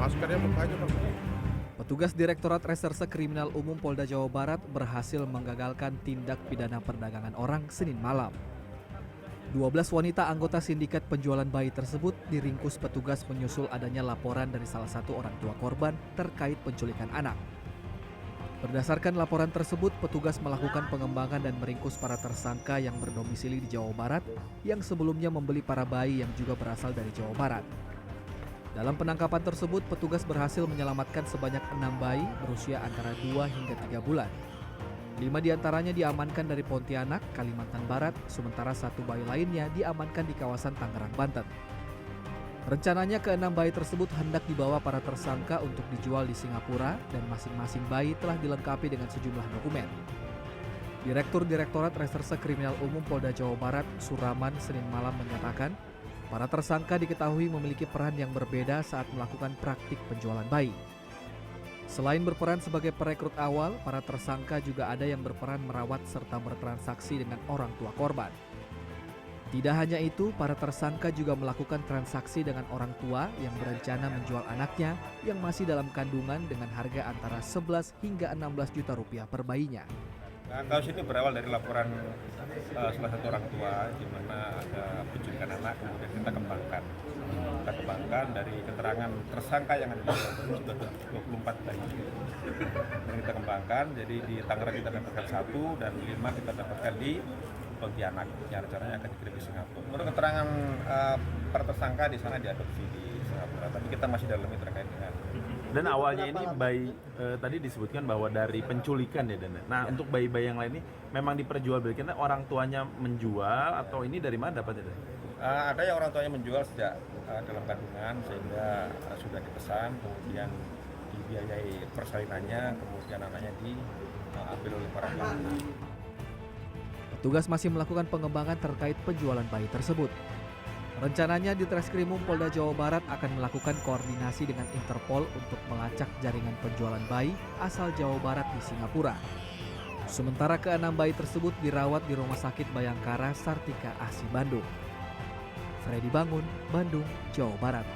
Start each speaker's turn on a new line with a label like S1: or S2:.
S1: maskernya buka aja Bang.
S2: Petugas Direktorat Reserse Kriminal Umum Polda Jawa Barat berhasil menggagalkan tindak pidana perdagangan orang Senin malam. 12 wanita anggota sindikat penjualan bayi tersebut diringkus petugas menyusul adanya laporan dari salah satu orang tua korban terkait penculikan anak. Berdasarkan laporan tersebut, petugas melakukan pengembangan dan meringkus para tersangka yang berdomisili di Jawa Barat yang sebelumnya membeli para bayi yang juga berasal dari Jawa Barat. Dalam penangkapan tersebut, petugas berhasil menyelamatkan sebanyak 6 bayi berusia antara 2 hingga 3 bulan. 5 diantaranya diamankan dari Pontianak, Kalimantan Barat, sementara 1 bayi lainnya diamankan di kawasan Tangerang, Banten. Rencananya ke-6 bayi tersebut hendak dibawa para tersangka untuk dijual di Singapura dan masing-masing bayi telah dilengkapi dengan sejumlah dokumen. Direktur Direktorat Reserse Kriminal Umum Polda Jawa Barat, Suraman, Senin malam menyatakan, para tersangka diketahui memiliki peran yang berbeda saat melakukan praktik penjualan bayi. Selain berperan sebagai perekrut awal, para tersangka juga ada yang berperan merawat serta bertransaksi dengan orang tua korban. Tidak hanya itu, para tersangka juga melakukan transaksi dengan orang tua yang berencana menjual anaknya yang masih dalam kandungan dengan harga antara 11 hingga 16 juta rupiah per bayinya.
S1: Nah, kasus ini berawal dari laporan salah satu orang tua di mana ada penculikan anak, kemudian kita kembangkan. Kita kembangkan dari keterangan tersangka yang ada di laporan sudah 24 bayi. Dan kita kembangkan, jadi di Tangerang kita dapatkan 1 dan 5 kita dapatkan di Pontianak. Yang rencananya akan dikirim di Singapura. Menurut keterangan para tersangka di sana diadopsi di Singapura, tapi kita masih dalami terkait dengan.
S3: Dan awalnya ini bayi tadi disebutkan bahwa dari penculikan ya Dan. Nah ya. Untuk bayi-bayi yang lain ini memang diperjualbelikan orang tuanya menjual atau ini dari mana dapatnya?
S1: Ada yang orang tuanya menjual sejak dalam kandungan sehingga sudah dipesan, kemudian dibiayai persalinannya, kemudian anaknya diambil oleh para pelaku.
S2: Petugas masih melakukan pengembangan terkait penjualan bayi tersebut. Rencananya di Treskrimum Polda Jawa Barat akan melakukan koordinasi dengan Interpol untuk melacak jaringan penjualan bayi asal Jawa Barat di Singapura. Sementara ke-6 bayi tersebut dirawat di Rumah Sakit Bayangkara Sartika Asi Bandung. Freddy Bangun, Bandung, Jawa Barat.